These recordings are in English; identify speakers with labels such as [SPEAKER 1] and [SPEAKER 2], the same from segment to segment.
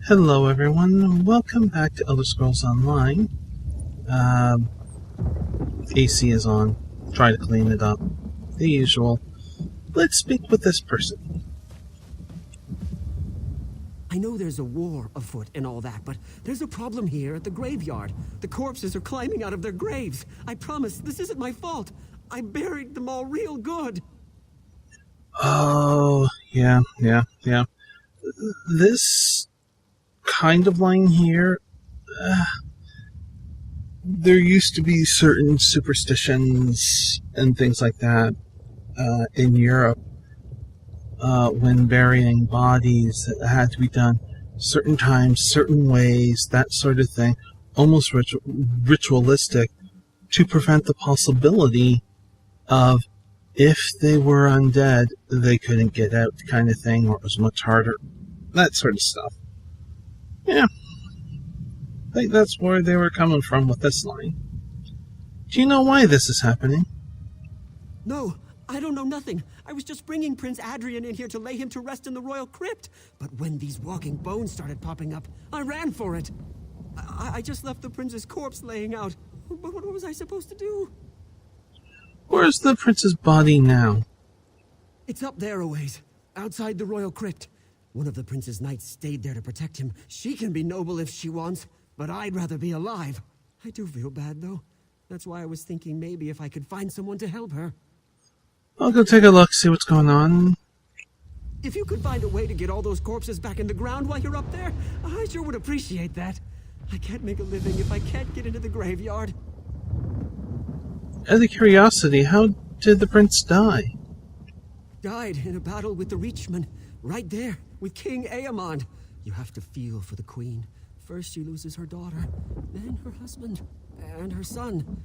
[SPEAKER 1] Hello everyone, welcome back to Elder Scrolls Online. AC is on, try to clean it up. The usual. Let's speak with this person.
[SPEAKER 2] I know there's a war afoot and all that, but there's a problem here at the graveyard. The corpses are climbing out of their graves. I promise, this isn't my fault. I buried them all real good.
[SPEAKER 1] Oh, yeah. This kind of line here, there used to be certain superstitions and things like that in Europe when burying bodies that had to be done certain times, certain ways, that sort of thing, almost ritualistic, to prevent the possibility of, if they were undead, they couldn't get out kind of thing, or it was much harder. That sort of stuff. Yeah. I think that's where they were coming from with this line. Do you know why this is happening?
[SPEAKER 2] No, I don't know nothing. I was just bringing Prince Adrian in here to lay him to rest in the royal crypt. But when these walking bones started popping up, I ran for it. I just left the prince's corpse laying out. But what was I supposed to do?
[SPEAKER 1] Where's the prince's body now?
[SPEAKER 2] It's up there a ways, outside the royal crypt. One of the prince's knights stayed there to protect him. She can be noble if she wants, but I'd rather be alive. I do feel bad, though. That's why I was thinking maybe if I could find someone to help her.
[SPEAKER 1] I'll go take a look, see what's going on.
[SPEAKER 2] If you could find a way to get all those corpses back in the ground while you're up there, I sure would appreciate that. I can't make a living if I can't get into the graveyard.
[SPEAKER 1] Out of curiosity, how did the prince die?
[SPEAKER 2] Died in a battle with the Reachmen, right there, with King Aemond. You have to feel for the queen. First she loses her daughter, then her husband, and her son.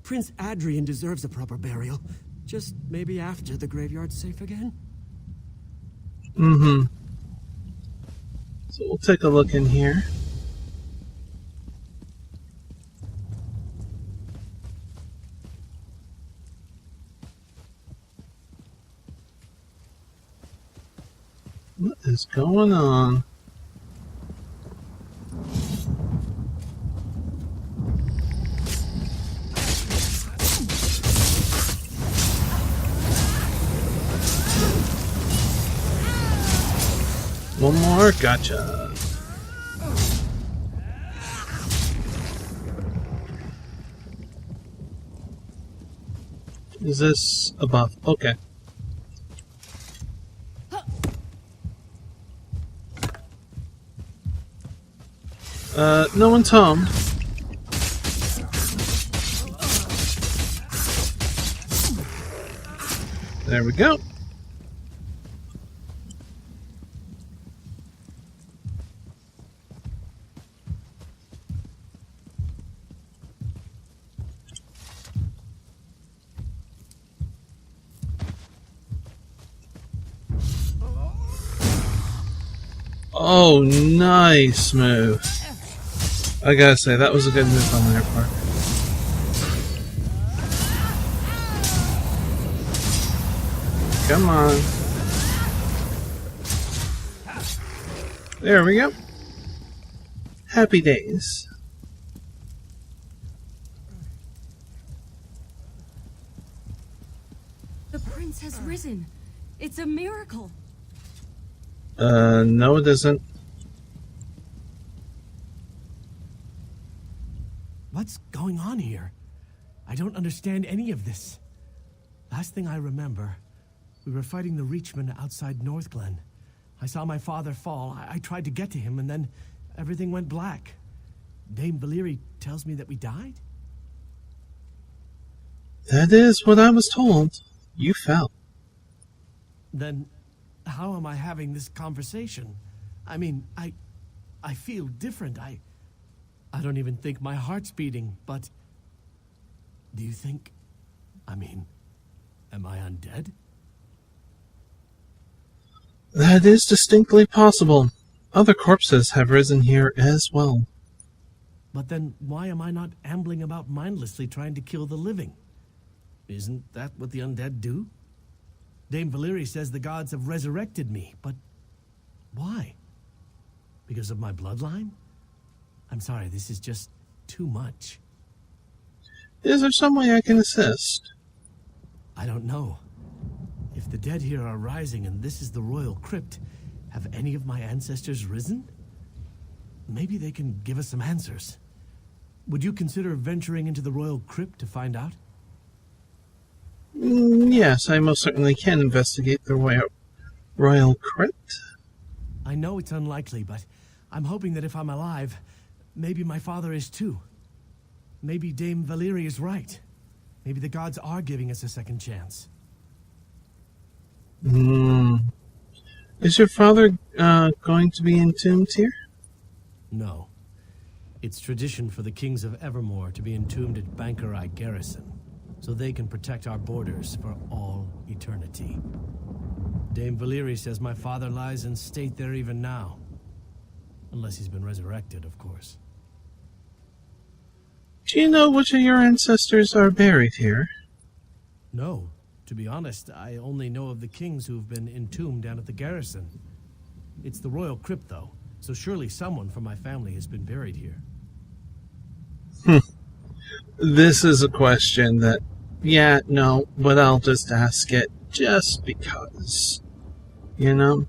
[SPEAKER 2] Prince Adrian deserves a proper burial. Just maybe after the graveyard's safe again.
[SPEAKER 1] So we'll take a look in here. What is going on? One more, gotcha. Is this a buff? Okay. No one's home. There we go. Oh, nice move. I gotta say, that was a good move on their part. Come on. There we go. Happy days.
[SPEAKER 3] The prince has risen. It's a miracle.
[SPEAKER 1] No it isn't.
[SPEAKER 4] What's going on here? I don't understand any of this. Last thing I remember, we were fighting the Reachmen outside Northglen. I saw my father fall. I tried to get to him, and then everything went black. Dame Valyrie tells me that we died?
[SPEAKER 1] That is what I was told. You fell.
[SPEAKER 4] Then how am I having this conversation? I mean, I feel different. I don't even think my heart's beating, but do you think, am I undead?
[SPEAKER 1] That is distinctly possible. Other corpses have risen here as well.
[SPEAKER 4] But then why am I not ambling about mindlessly trying to kill the living? Isn't that what the undead do? Dame Valyrie says the gods have resurrected me, but why? Because of my bloodline? I'm sorry, this is just too much.
[SPEAKER 1] Is there some way I can assist?
[SPEAKER 4] I don't know. If the dead here are rising and this is the royal crypt, have any of my ancestors risen? Maybe they can give us some answers. Would you consider venturing into the royal crypt to find out?
[SPEAKER 1] Yes, I most certainly can investigate the royal crypt.
[SPEAKER 4] I know it's unlikely, but I'm hoping that if I'm alive, maybe my father is too. Maybe Dame Valeri is right. Maybe the gods are giving us a second chance.
[SPEAKER 1] Is your father going to be entombed here?
[SPEAKER 4] No. It's tradition for the kings of Evermore to be entombed at Bankerai Garrison, so they can protect our borders for all eternity. Dame Valeri says my father lies in state there even now. Unless he's been resurrected, of course.
[SPEAKER 1] Do you know which of your ancestors are buried here?
[SPEAKER 4] No. To be honest, I only know of the kings who have been entombed down at the garrison. It's the royal crypt, though, so surely someone from my family has been buried here.
[SPEAKER 1] This is a question that, yeah, no, but I'll just ask it just because, you know?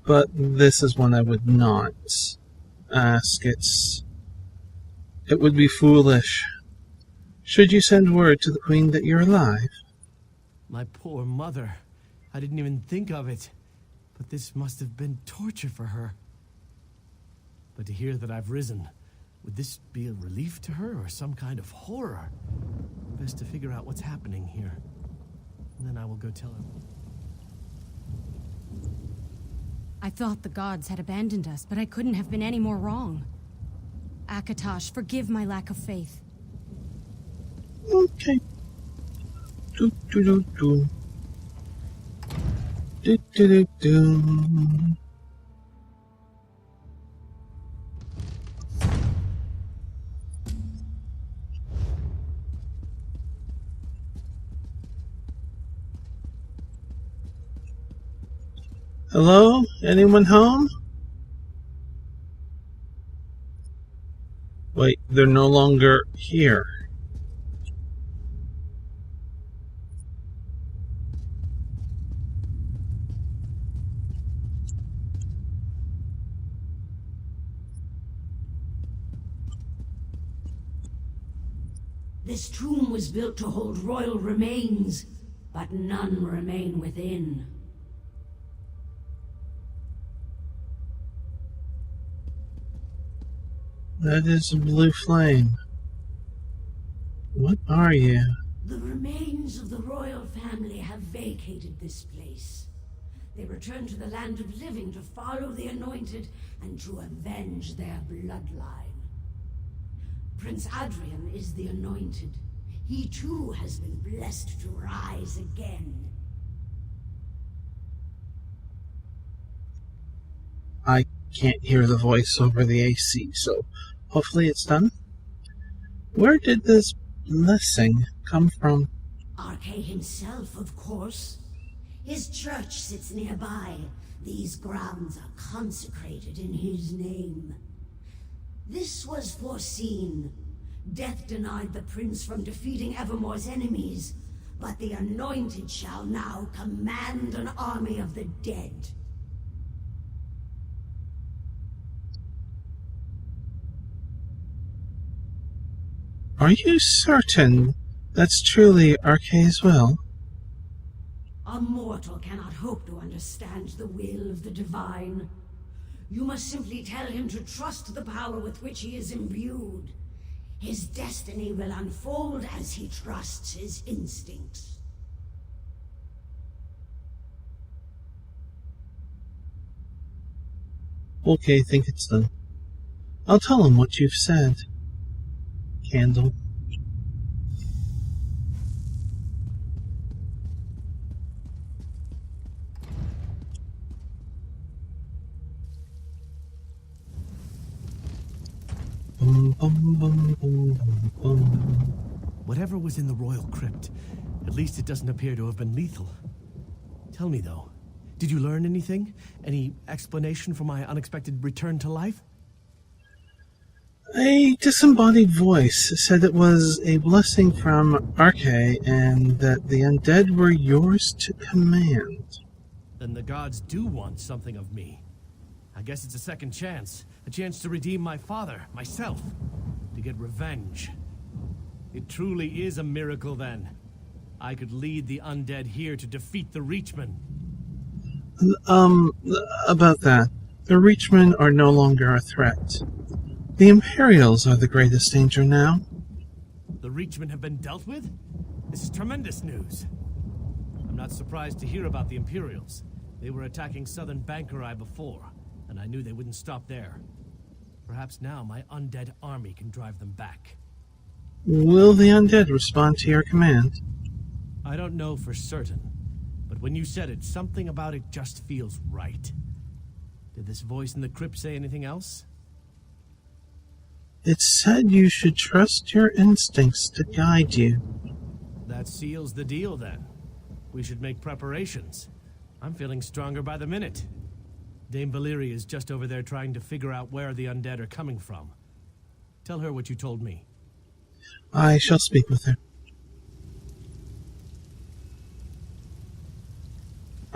[SPEAKER 1] But this is one I would not ask. It would be foolish. Should you send word to the Queen that you're alive?
[SPEAKER 4] My poor mother. I didn't even think of it. But this must have been torture for her. But to hear that I've risen, would this be a relief to her or some kind of horror? Best to figure out what's happening here. And then I will go tell her.
[SPEAKER 3] I thought the gods had abandoned us, but I couldn't have been any more wrong. Akatosh, forgive my lack of faith.
[SPEAKER 1] Okay. Do do do do. Do do do do. Hello? Anyone home? Wait, they're no longer here.
[SPEAKER 5] This tomb was built to hold royal remains, but none remain within.
[SPEAKER 1] That is a blue flame. What are you?
[SPEAKER 5] The remains of the royal family have vacated this place. They return to the land of living to follow the anointed and to avenge their bloodline. Prince Adrian is the anointed. He too has been blessed to rise again.
[SPEAKER 1] I can't hear the voice over the AC, so hopefully it's done. Where did this blessing come from?
[SPEAKER 5] Arche himself, of course. His church sits nearby. These grounds are consecrated in his name. This was foreseen. Death denied the prince from defeating Evermore's enemies, but the anointed shall now command an army of the dead.
[SPEAKER 1] Are you certain that's truly Arche's will?
[SPEAKER 5] A mortal cannot hope to understand the will of the divine. You must simply tell him to trust the power with which he is imbued. His destiny will unfold as he trusts his instincts.
[SPEAKER 1] Okay, think it's done. I'll tell him what you've said. Candle. Bum, bum, bum, bum, bum, bum.
[SPEAKER 4] Whatever was in the royal crypt, at least it doesn't appear to have been lethal. Tell me, though, Did you learn anything? Any explanation for my unexpected return to life?
[SPEAKER 1] A disembodied voice said it was a blessing from Arche and that the undead were yours to command.
[SPEAKER 4] Then the gods do want something of me. I guess it's a second chance. A chance to redeem my father, myself. To get revenge. It truly is a miracle, then. I could lead the undead here to defeat the Reachmen.
[SPEAKER 1] About that. The Reachmen are no longer a threat. The Imperials are the greatest danger now.
[SPEAKER 4] The Reachmen have been dealt with? This is tremendous news. I'm not surprised to hear about the Imperials. They were attacking southern Bankerai before, and I knew they wouldn't stop there. Perhaps now my undead army can drive them back.
[SPEAKER 1] Will the undead respond to your command?
[SPEAKER 4] I don't know for certain, but when you said it, something about it just feels right. Did this voice in the crypt say anything else?
[SPEAKER 1] It said you should trust your instincts to guide you.
[SPEAKER 4] That seals the deal, then. We should make preparations. I'm feeling stronger by the minute. Dame Valyria is just over there trying to figure out where the undead are coming from. Tell her what you told me.
[SPEAKER 1] I shall speak with her.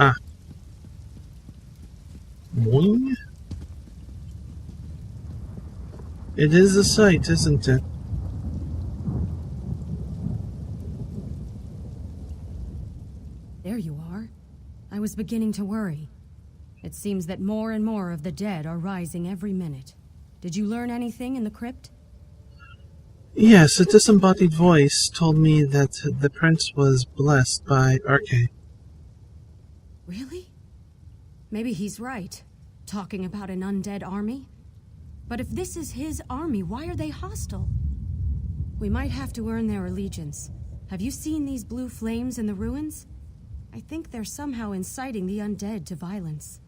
[SPEAKER 1] Ah. Boing. It is a sight, isn't it?
[SPEAKER 3] There you are. I was beginning to worry. It seems that more and more of the dead are rising every minute. Did you learn anything in the crypt?
[SPEAKER 1] Yes, a disembodied voice told me that the prince was blessed by Arche.
[SPEAKER 3] Really? Maybe he's right, talking about an undead army. But if this is his army, why are they hostile? We might have to earn their allegiance. Have you seen these blue flames in the ruins? I think they're somehow inciting the undead to violence.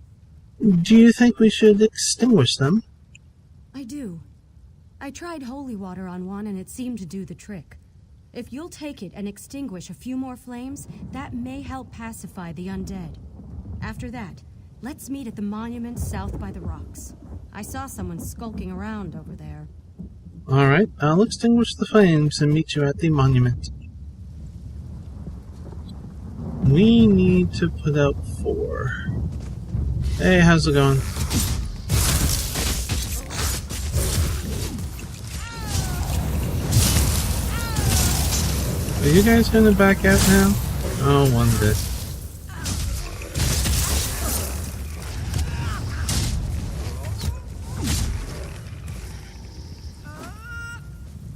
[SPEAKER 1] Do you think we should extinguish them?
[SPEAKER 3] I do. I tried holy water on one and it seemed to do the trick. If you'll take it and extinguish a few more flames, that may help pacify the undead. After that, let's meet at the monument south by the rocks. I saw someone skulking around over there.
[SPEAKER 1] Alright, I'll extinguish the flames and meet you at the monument. We need to put out 4. Hey, how's it going? Are you guys gonna back out now? Oh, one bit.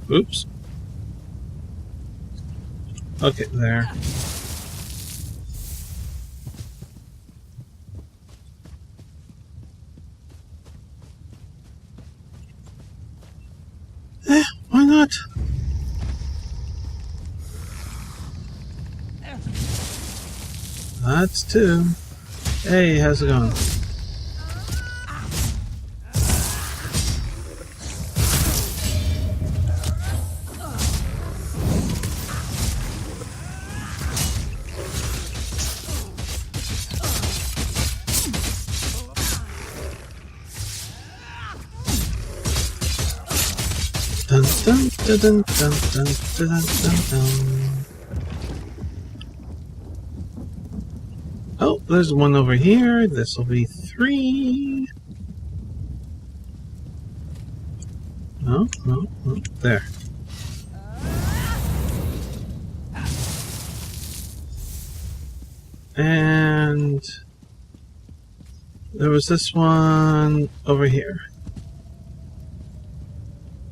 [SPEAKER 1] Oops. Okay, there. Why not? That's 2. Hey, how's it going? Dun dun dun dun dun dun dun dun dun. Oh, there's one over here. This will be 3. No, no, no. There. And there was this one over here.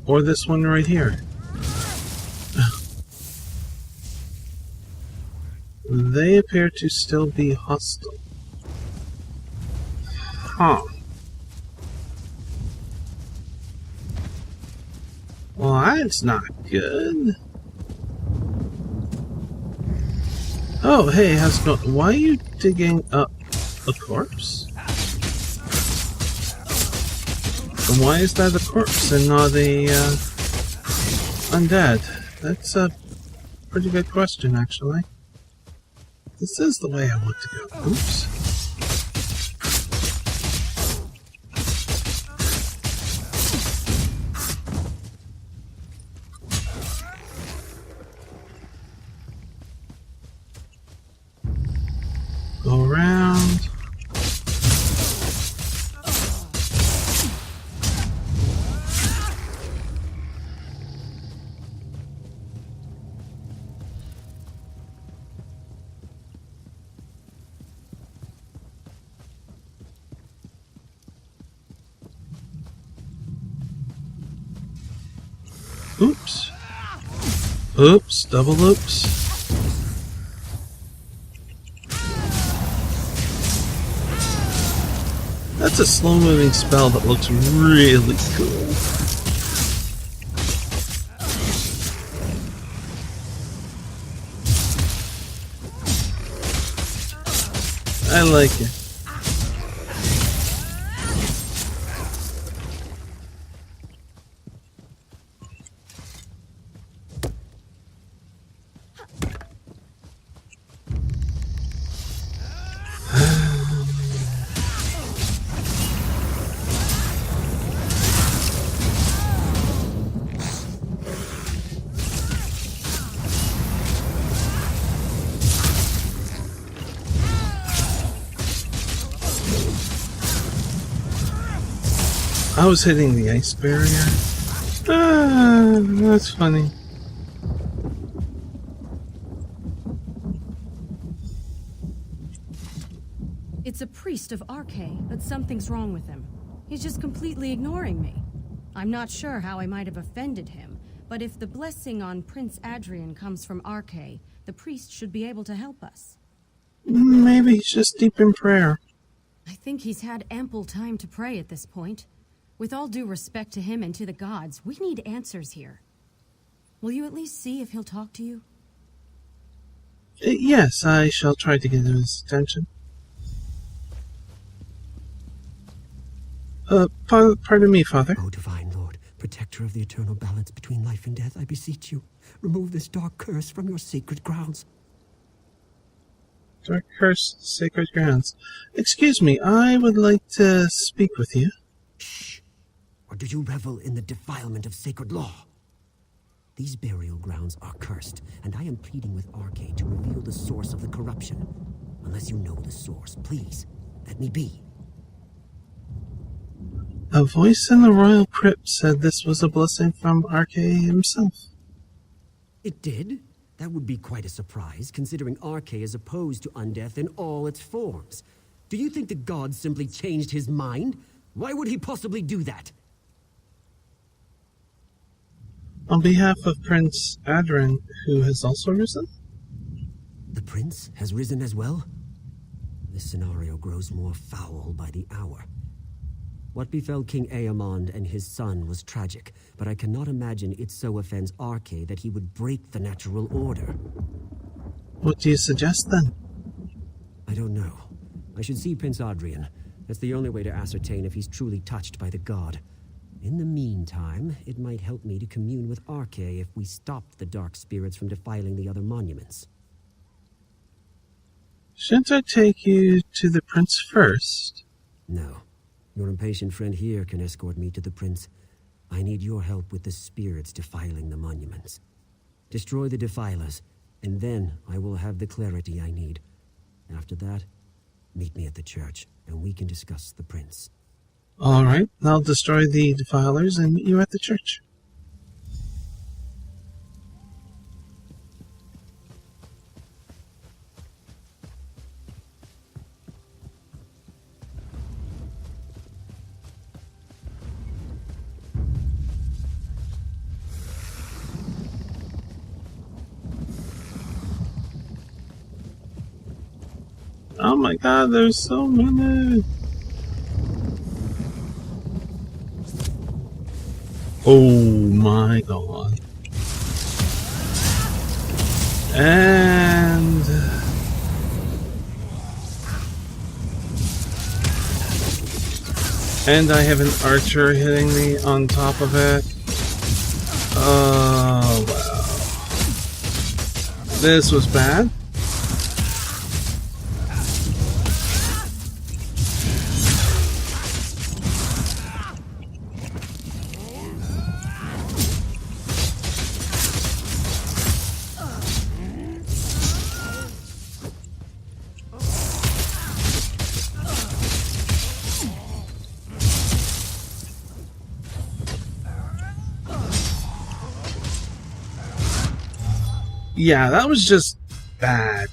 [SPEAKER 1] Or this one right here. They appear to still be hostile. Huh. Well, that's not good. Oh, hey, how's it going? Why are you digging up a corpse? And why is that a corpse and not a undead? That's a pretty good question, actually. This is the way I want to go. Oops. Oops. Oops. Double oops. That's a slow-moving spell that looks really cool. I like it. I was hitting the ice barrier. That's funny.
[SPEAKER 3] It's a priest of Arche, but something's wrong with him. He's just completely ignoring me. I'm not sure how I might have offended him, but if the blessing on Prince Adrian comes from Arche, the priest should be able to help us.
[SPEAKER 1] Maybe he's just deep in prayer.
[SPEAKER 3] I think he's had ample time to pray at this point. With all due respect to him and to the gods, we need answers here. Will you at least see if he'll talk to you?
[SPEAKER 1] Yes, I shall try to get his attention. Pardon me, Father.
[SPEAKER 2] O divine Lord, protector of the eternal balance between life and death, I beseech you, remove this dark curse from your sacred grounds.
[SPEAKER 1] Dark curse, sacred grounds. Excuse me, I would like to speak with you.
[SPEAKER 2] Shh. Or do you revel in the defilement of sacred law? These burial grounds are cursed, and I am pleading with Arche to reveal the source of the corruption. Unless you know the source, please, let me be.
[SPEAKER 1] A voice in the royal crypt said this was a blessing from Arche himself.
[SPEAKER 2] It did? That would be quite a surprise, considering Arche is opposed to undeath in all its forms. Do you think the god simply changed his mind? Why would he possibly do that?
[SPEAKER 1] On behalf of Prince Adrian, who has also risen?
[SPEAKER 2] The prince has risen as well? This scenario grows more foul by the hour. What befell King Aemond and his son was tragic, but I cannot imagine it so offends Arche that he would break the natural order.
[SPEAKER 1] What do you suggest, then?
[SPEAKER 2] I don't know. I should see Prince Adrian. That's the only way to ascertain if he's truly touched by the god. In the meantime, it might help me to commune with Arche if we stopped the dark spirits from defiling the other monuments.
[SPEAKER 1] Shouldn't I take you to the prince first?
[SPEAKER 2] No. Your impatient friend here can escort me to the prince. I need your help with the spirits defiling the monuments. Destroy the defilers, and then I will have the clarity I need. After that, meet me at the church, and we can discuss the prince.
[SPEAKER 1] All right, I'll destroy the defilers and meet you at the church. Oh my god, there's so many. Oh my god. And I have an archer hitting me on top of it. Oh wow. This was bad. Yeah, that was just bad.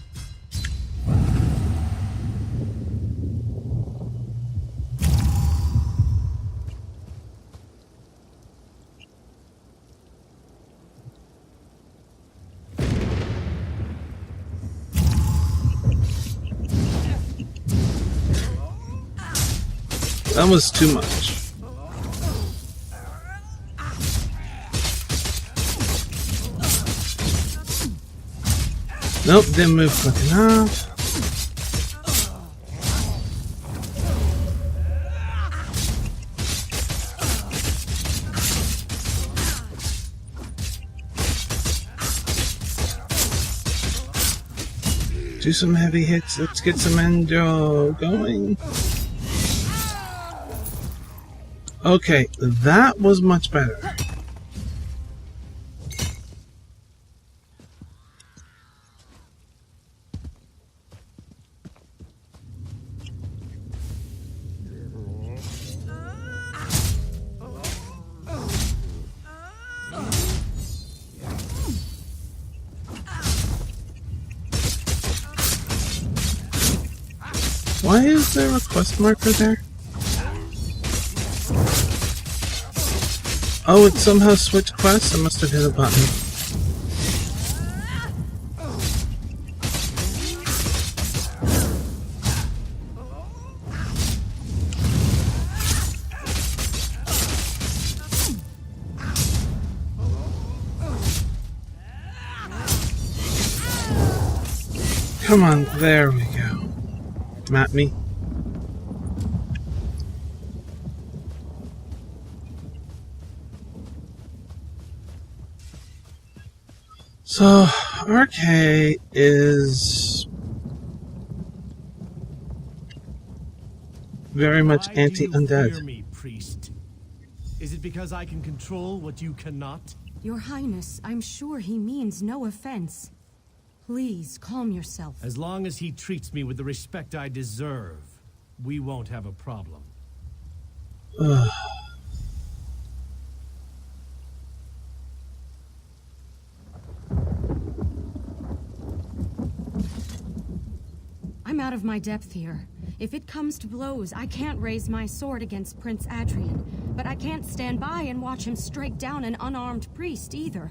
[SPEAKER 1] That was too much. Nope, didn't move quick enough. Do some heavy hits. Let's get some endo going. Okay, that was much better. Why is there a quest marker there? Oh, it somehow switched quests? I must have hit a button. Come on, there we go. Map me. So, RK is very much
[SPEAKER 4] Why do you
[SPEAKER 1] anti-undead.
[SPEAKER 4] fear me, priest? Is it because I can control what you cannot?
[SPEAKER 3] Your Highness, I'm sure he means no offense. Please, calm yourself.
[SPEAKER 4] As long as he treats me with the respect I deserve, we won't have a problem.
[SPEAKER 3] I'm out of my depth here. If it comes to blows, I can't raise my sword against Prince Adrian, but I can't stand by and watch him strike down an unarmed priest either.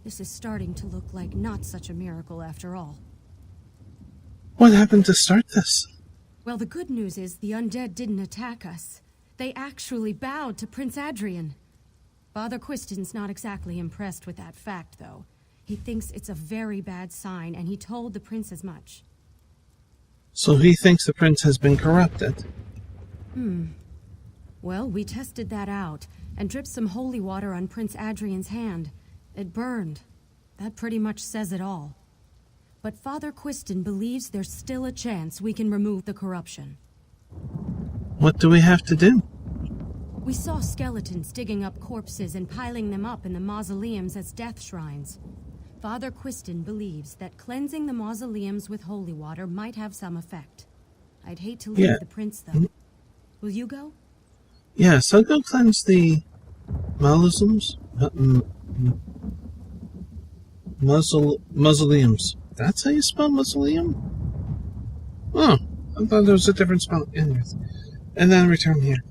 [SPEAKER 3] This is starting to look like not such a miracle after all.
[SPEAKER 1] What happened to start this?
[SPEAKER 3] Well, the good news is the undead didn't attack us. They actually bowed to Prince Adrian. Father Quiston's not exactly impressed with that fact, though. He thinks it's a very bad sign, and he told the prince as much.
[SPEAKER 1] So he thinks the prince has been corrupted.
[SPEAKER 3] Well, we tested that out, and dripped some holy water on Prince Adrian's hand. It burned. That pretty much says it all. But Father Quiston believes there's still a chance we can remove the corruption.
[SPEAKER 1] What do we have to do?
[SPEAKER 3] We saw skeletons digging up corpses and piling them up in the mausoleums as death shrines. Father Quiston believes that cleansing the mausoleums with holy water might have some effect. I'd hate to leave the prince, though. Will you go?
[SPEAKER 1] Yes, I'll go cleanse the mausoleums. Mausoleums. That's how you spell mausoleum? Oh, I thought there was a different spell. Anyways. And then return here.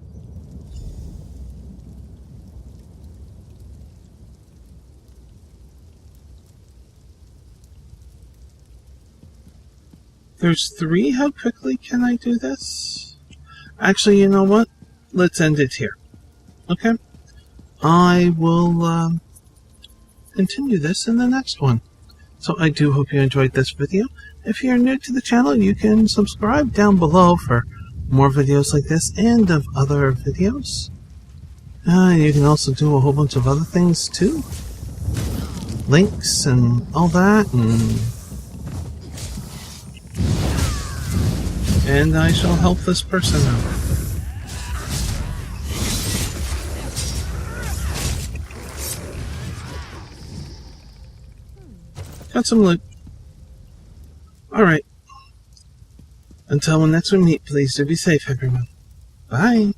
[SPEAKER 1] There's 3? How quickly can I do this? Actually, you know what? Let's end it here. Okay? I will continue this in the next one. So I do hope you enjoyed this video. If you're new to the channel, you can subscribe down below for more videos like this and of other videos. You can also do a whole bunch of other things too. Links and all that, and I shall help this person out. Got some loot. Alright. Until next we meet, please do be safe, everyone. Bye.